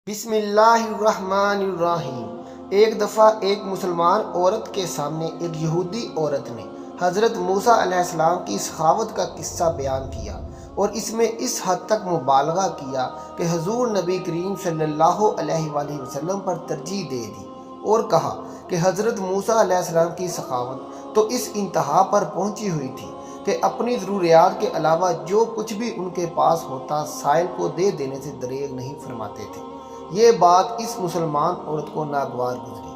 بسم اللہ الرحمن الرحیم۔ ایک دفعہ ایک مسلمان عورت کے سامنے ایک یہودی عورت نے حضرت موسیٰ علیہ السلام کی سخاوت کا قصہ بیان کیا اور اس میں اس حد تک مبالغہ کیا کہ حضور نبی کریم صلی اللہ علیہ وآلہ وسلم پر ترجیح دے دی اور کہا کہ حضرت موسیٰ علیہ السلام کی سخاوت تو اس انتہا پر پہنچی ہوئی تھی کہ اپنی ضروریات کے علاوہ جو کچھ بھی ان کے پاس ہوتا سائل کو دے دینے سے دریغ نہیں فرماتے تھے۔ یہ بات اس مسلمان عورت کو ناگوار گزری۔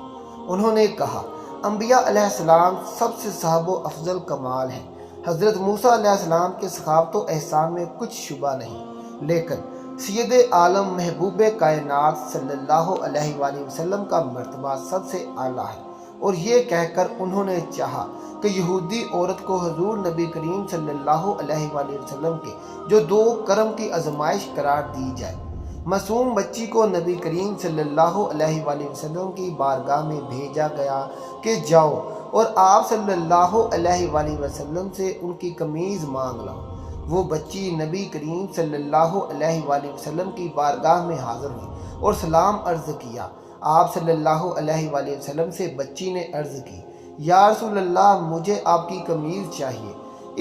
انہوں نے کہا، انبیاء علیہ السلام سب سے صاحب و افضل کمال ہیں۔ حضرت موسیٰ علیہ السلام کے سخاوت و احسان میں کچھ شبہ نہیں، لیکن سید عالم محبوب کائنات صلی اللہ علیہ وآلہ وسلم کا مرتبہ سب سے اعلیٰ ہے۔ اور یہ کہہ کر انہوں نے چاہا کہ یہودی عورت کو حضور نبی کریم صلی اللہ علیہ وآلہ وسلم کے جو دو کرم کی آزمائش قرار دی جائے۔ معصوم بچی کو نبی کریم صلی اللہ علیہ وآلہ وسلم کی بارگاہ میں بھیجا گیا کہ جاؤ اور آپ صلی اللہ علیہ وآلہ وسلم سے ان کی قمیض مانگ لاؤ۔ وہ بچی نبی کریم صلی اللہ علیہ وآلہ وسلم کی بارگاہ میں حاضر ہوئی اور سلام عرض کیا۔ آپ صلی اللہ علیہ وآلہ وسلم سے بچی نے عرض کی، یا رسول اللہ، مجھے آپ کی قمیض چاہیے۔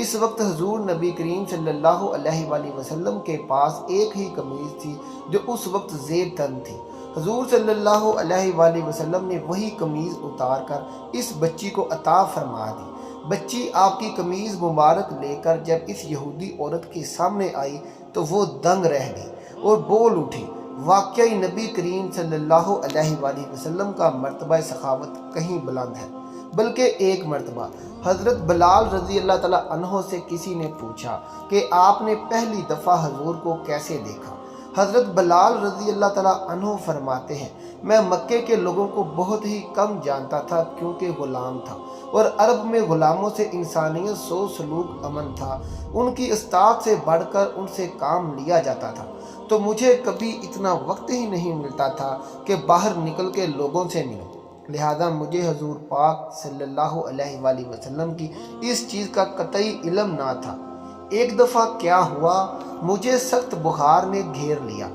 اس وقت حضور نبی کریم صلی اللہ علیہ وآلہ وسلم کے پاس ایک ہی قمیض تھی جو اس وقت زیر تن تھی۔ حضور صلی اللہ علیہ وآلہ وسلم نے وہی قمیض اتار کر اس بچی کو عطا فرما دی۔ بچی آپ کی قمیض مبارک لے کر جب اس یہودی عورت کے سامنے آئی تو وہ دنگ رہ گئی اور بول اٹھی، واقعی نبی کریم صلی اللہ علیہ وآلہ وسلم کا مرتبہ سخاوت کہیں بلند ہے۔ بلکہ ایک مرتبہ حضرت بلال رضی اللہ تعالیٰ عنہ سے کسی نے پوچھا کہ آپ نے پہلی دفعہ حضور کو کیسے دیکھا؟ حضرت بلال رضی اللہ تعالیٰ عنہ فرماتے ہیں، میں مکے کے لوگوں کو بہت ہی کم جانتا تھا کیونکہ غلام تھا، اور عرب میں غلاموں سے انسانیت سو سلوک امن تھا۔ ان کی استاد سے بڑھ کر ان سے کام لیا جاتا تھا، تو مجھے کبھی اتنا وقت ہی نہیں ملتا تھا کہ باہر نکل کے لوگوں سے ملوں۔ لہذا مجھے حضور پاک صلی اللہ علیہ وآلہ وسلم کی اس چیز کا قطعی علم نہ تھا۔ ایک دفعہ کیا ہوا، مجھے سخت بخار نے گھیر لیا۔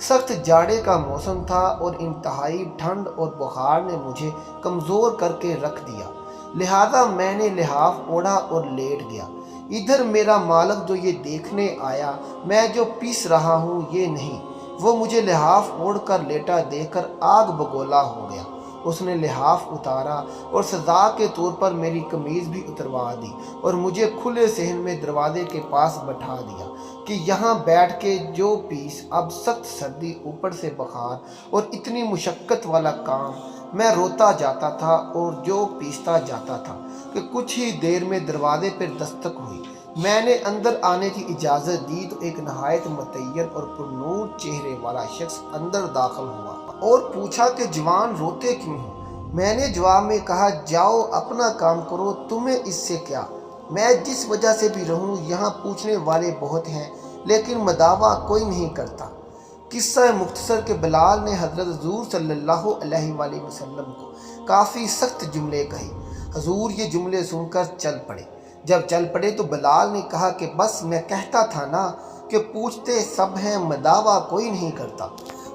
سخت جاڑے کا موسم تھا اور انتہائی ٹھنڈ اور بخار نے مجھے کمزور کر کے رکھ دیا۔ لہذا میں نے لحاف اوڑھا اور لیٹ گیا۔ ادھر میرا مالک جو یہ دیکھنے آیا میں جو پیس رہا ہوں یہ نہیں، وہ مجھے لحاف اوڑھ کر لیٹا دیکھ کر آگ بگولا ہو گیا۔ اس نے لحاف اتارا اور سزا کے طور پر میری قمیض بھی اتروا دی اور مجھے کھلے صحن میں دروازے کے پاس بٹھا دیا کہ یہاں بیٹھ کے جو پیس، اب سخت سردی، اوپر سے بخار اور اتنی مشقت والا کام۔ میں روتا جاتا تھا اور جو پیستا جاتا تھا کہ کچھ ہی دیر میں دروازے پر دستک ہوئی۔ میں نے اندر آنے کی اجازت دی تو ایک نہایت متعین اور پرنور چہرے والا شخص اندر داخل ہوا اور پوچھا کہ جوان روتے کیوں ہو؟ میں نے جواب میں کہا، جاؤ اپنا کام کرو، تمہیں اس سے کیا؟ میں جس وجہ سے بھی رہوں یہاں پوچھنے والے بہت ہیں لیکن مداوع کوئی نہیں کرتا۔ قصہ مختصر کہ بلال نے حضرت حضور صلی اللہ علیہ وآلہ وسلم کو کافی سخت جملے کہے۔ حضور یہ جملے سن کر چل پڑے۔ جب چل پڑے تو بلال نے کہا کہ بس میں کہتا تھا نا کہ پوچھتے سب ہیں مداوع کوئی نہیں کرتا۔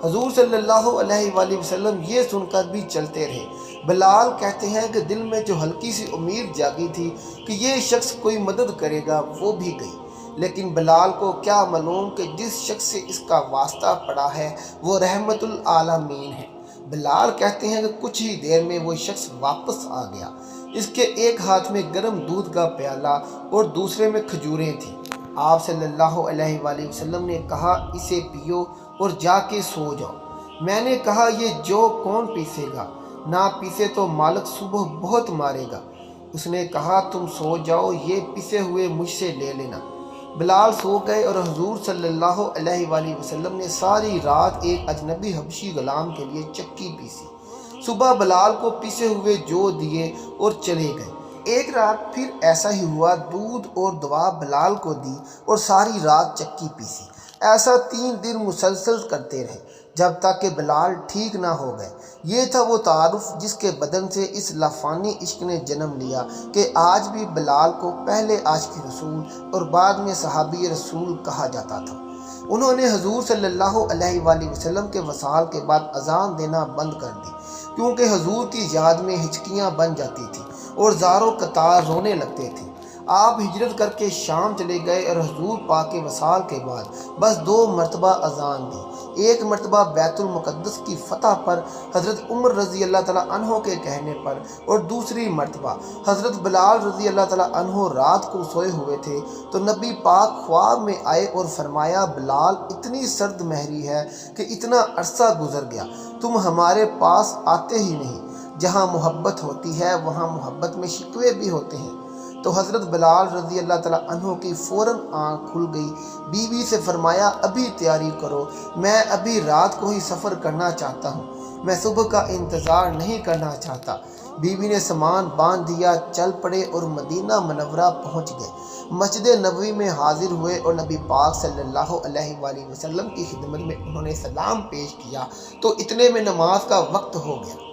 حضور صلی اللہ علیہ وآلہ وسلم یہ سن کر بھی چلتے رہے۔ بلال کہتے ہیں کہ دل میں جو ہلکی سی امید جاگی تھی کہ یہ شخص کوئی مدد کرے گا وہ بھی گئی، لیکن بلال کو کیا معلوم کہ جس شخص سے اس کا واسطہ پڑا ہے وہ رحمت العالمین ہے۔ بلال کہتے ہیں کہ کچھ ہی دیر میں وہ شخص واپس آ گیا۔ اس کے ایک ہاتھ میں گرم دودھ کا پیالہ اور دوسرے میں کھجوریں تھیں۔ آپ صلی اللہ علیہ وآلہ وسلم نے کہا، اسے پیو اور جا کے سو جاؤ۔ میں نے کہا، یہ جو کون پیسے گا؟ نہ پیسے تو مالک صبح بہت مارے گا۔ اس نے کہا، تم سو جاؤ، یہ پیسے ہوئے مجھ سے لے لینا۔ بلال سو گئے اور حضور صلی اللہ علیہ وآلہ وسلم نے ساری رات ایک اجنبی حبشی غلام کے لیے چکی پیسی۔ صبح بلال کو پیسے ہوئے جو دیے اور چلے گئے۔ ایک رات پھر ایسا ہی ہوا، دودھ اور دوا بلال کو دی اور ساری رات چکی پیسی۔ ایسا 3 دن مسلسل کرتے رہے جب تک کہ بلال ٹھیک نہ ہو گئے۔ یہ تھا وہ تعارف جس کے بدن سے اس لافانی عشق نے جنم لیا کہ آج بھی بلال کو پہلے عاشق رسول اور بعد میں صحابی رسول کہا جاتا تھا۔ انہوں نے حضور صلی اللہ علیہ وآلہ وسلم کے وصال کے بعد اذان دینا بند کر دی، کیونکہ حضور کی یاد میں ہچکیاں بن جاتی تھیں اور زاروں قطار رونے لگتے تھے۔ آپ ہجرت کر کے شام چلے گئے اور حضور پاک کے وصال کے بعد بس 2 مرتبہ اذان دی، ایک مرتبہ بیت المقدس کی فتح پر حضرت عمر رضی اللہ تعالیٰ عنہ کے کہنے پر، اور دوسری مرتبہ حضرت بلال رضی اللہ تعالیٰ عنہ رات کو سوئے ہوئے تھے تو نبی پاک خواب میں آئے اور فرمایا، بلال اتنی سرد مہری ہے کہ اتنا عرصہ گزر گیا تم ہمارے پاس آتے ہی نہیں، جہاں محبت ہوتی ہے وہاں محبت میں شکوے بھی ہوتے ہیں۔ تو حضرت بلال رضی اللہ تعالیٰ عنہ کی فوراً آنکھ کھل گئی، بیوی سے فرمایا، ابھی تیاری کرو، میں ابھی رات کو ہی سفر کرنا چاہتا ہوں، میں صبح کا انتظار نہیں کرنا چاہتا۔ بیوی نے سامان باندھ دیا، چل پڑے اور مدینہ منورہ پہنچ گئے۔ مسجد نبوی میں حاضر ہوئے اور نبی پاک صلی اللہ علیہ وآلہ وسلم کی خدمت میں انہوں نے سلام پیش کیا تو اتنے میں نماز کا وقت ہو گیا۔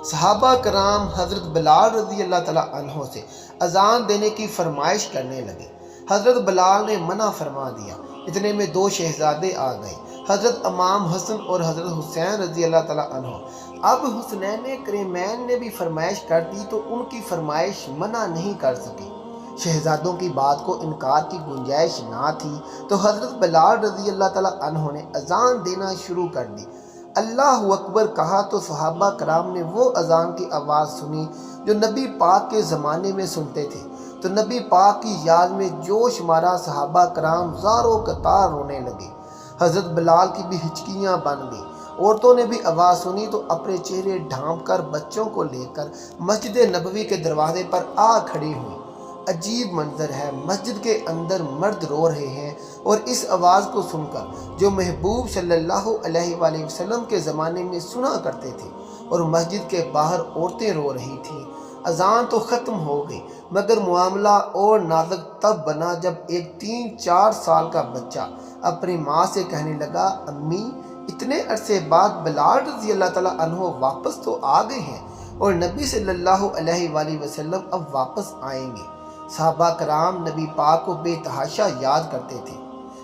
صحابہ کرام حضرت بلال رضی اللہ تعالیٰ عنہ سے اذان دینے کی فرمائش کرنے لگے۔ حضرت بلال نے منع فرما دیا۔ اتنے میں 2 شہزادے آ گئے، حضرت امام حسن اور حضرت حسین رضی اللہ تعالیٰ عنہ۔ اب حسنین کریمین نے بھی فرمائش کر دی تو ان کی فرمائش منع نہیں کر سکی۔ شہزادوں کی بات کو انکار کی گنجائش نہ تھی تو حضرت بلال رضی اللہ تعالیٰ عنہ نے اذان دینا شروع کر دی۔ اللہ اکبر کہا تو صحابہ کرام نے وہ اذان کی آواز سنی جو نبی پاک کے زمانے میں سنتے تھے، تو نبی پاک کی یاد میں جوش مارا صحابہ کرام زاروں قطار رونے لگے۔ حضرت بلال کی بھی ہچکیاں بن گئی۔ عورتوں نے بھی آواز سنی تو اپنے چہرے ڈھانپ کر بچوں کو لے کر مسجد نبوی کے دروازے پر آ کھڑی ہوئی۔ عجیب منظر ہے، مسجد کے اندر مرد رو رہے ہیں اور اس آواز کو سن کر جو محبوب صلی اللہ علیہ وآلہ وسلم کے زمانے میں سنا کرتے تھے، اور مسجد کے باہر عورتیں رو رہی تھیں۔ اذان تو ختم ہو گئی، مگر معاملہ اور نازک تب بنا جب ایک 3-4 سال کا بچہ اپنی ماں سے کہنے لگا، امی اتنے عرصے بعد بلال رضی اللہ تعالیٰ عنہ واپس تو آ گئے ہیں اور نبی صلی اللہ علیہ وآلہ وسلم اب واپس آئیں گے۔ صحابہ کرام نبی پاک کو بے تحاشا یاد کرتے تھے۔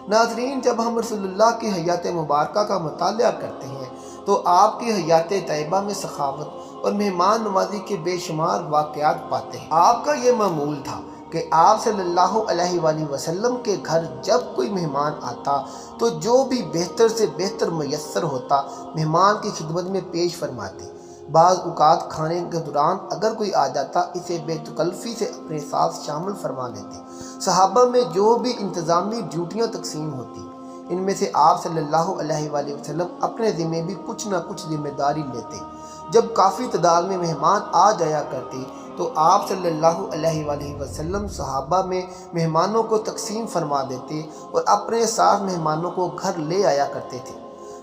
ناظرین، جب ہم رسول اللہ کی حیات مبارکہ کا مطالعہ کرتے ہیں تو آپ کی حیات طیبہ میں سخاوت اور مہمان نوازی کے بے شمار واقعات پاتے ہیں۔ آپ کا یہ معمول تھا کہ آپ صلی اللہ علیہ وآلہ وسلم کے گھر جب کوئی مہمان آتا تو جو بھی بہتر سے بہتر میسر ہوتا مہمان کی خدمت میں پیش فرماتے۔ بعض اوقات کھانے کے دوران اگر کوئی آ جاتا اسے بے تکلفی سے اپنے ساتھ شامل فرما لیتے۔ صحابہ میں جو بھی انتظامی ڈیوٹیاں تقسیم ہوتی، ان میں سے آپ صلی اللہ علیہ وآلہ وسلم اپنے ذمہ بھی کچھ نہ کچھ ذمہ داری لیتے۔ جب کافی تعداد میں مہمان آ جایا کرتے تو آپ صلی اللہ علیہ وآلہ وسلم صحابہ میں مہمانوں کو تقسیم فرما دیتے اور اپنے ساتھ مہمانوں کو گھر لے آیا کرتے تھے۔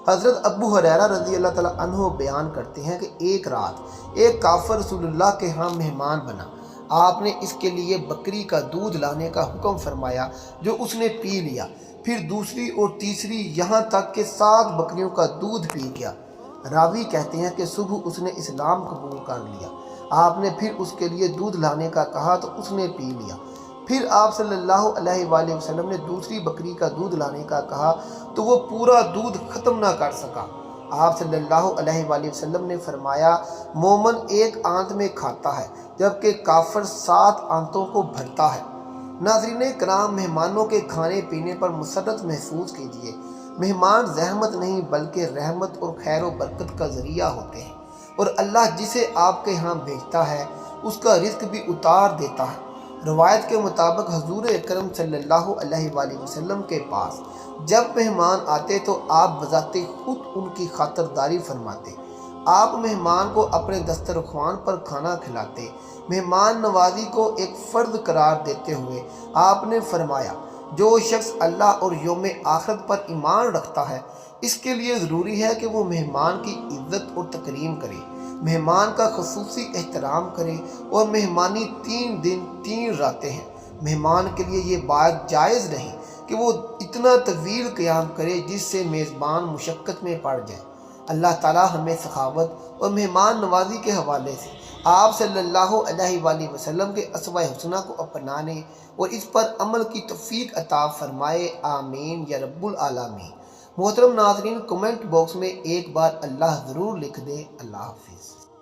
حضرت ابو ہریرہ رضی اللہ تعالیٰ عنہ بیان کرتے ہیں کہ ایک رات ایک کافر رسول اللہ کے ہاں مہمان بنا۔ آپ نے اس کے لیے بکری کا دودھ لانے کا حکم فرمایا جو اس نے پی لیا، پھر دوسری اور تیسری، یہاں تک کہ 7 بکریوں کا دودھ پی گیا۔ راوی کہتے ہیں کہ صبح اس نے اسلام قبول کر لیا۔ آپ نے پھر اس کے لیے دودھ لانے کا کہا تو اس نے پی لیا۔ پھر آپ صلی اللہ علیہ وآلہ وسلم نے دوسری بکری کا دودھ لانے کا کہا تو وہ پورا دودھ ختم نہ کر سکا۔ آپ صلی اللہ علیہ وآلہ وسلم نے فرمایا، مومن ایک آنت میں کھاتا ہے جبکہ کافر 7 آنتوں کو بھرتا ہے۔ ناظرین کرام، مہمانوں کے کھانے پینے پر مسرت محسوس کیجیے۔ مہمان زحمت نہیں بلکہ رحمت اور خیر و برکت کا ذریعہ ہوتے ہیں، اور اللہ جسے آپ کے ہاں بھیجتا ہے اس کا رزق بھی اتار دیتا ہے۔ روایت کے مطابق حضور اکرم صلی اللہ علیہ وآلہ وسلم کے پاس جب مہمان آتے تو آپ بذات خود ان کی خاطرداری فرماتے۔ آپ مہمان کو اپنے دسترخوان پر کھانا کھلاتے۔ مہمان نوازی کو ایک فرض قرار دیتے ہوئے آپ نے فرمایا، جو شخص اللہ اور یوم آخرت پر ایمان رکھتا ہے اس کے لیے ضروری ہے کہ وہ مہمان کی عزت اور تکریم کرے، مہمان کا خصوصی احترام کرے، اور مہمانی 3 دن 3 راتیں ہیں۔ مہمان کے لیے یہ بات جائز نہیں کہ وہ اتنا طویل قیام کرے جس سے میزبان مشقت میں پڑ جائے۔ اللہ تعالی ہمیں سخاوت اور مہمان نوازی کے حوالے سے آپ صلی اللہ علیہ وآلہ وسلم کے اسوہ حسنہ کو اپنانے اور اس پر عمل کی توفیق عطا فرمائے، آمین یا رب العالمین۔ محترم ناظرین، کمنٹ باکس میں ایک بار اللہ ضرور لکھ دیں۔ اللہ حافظ۔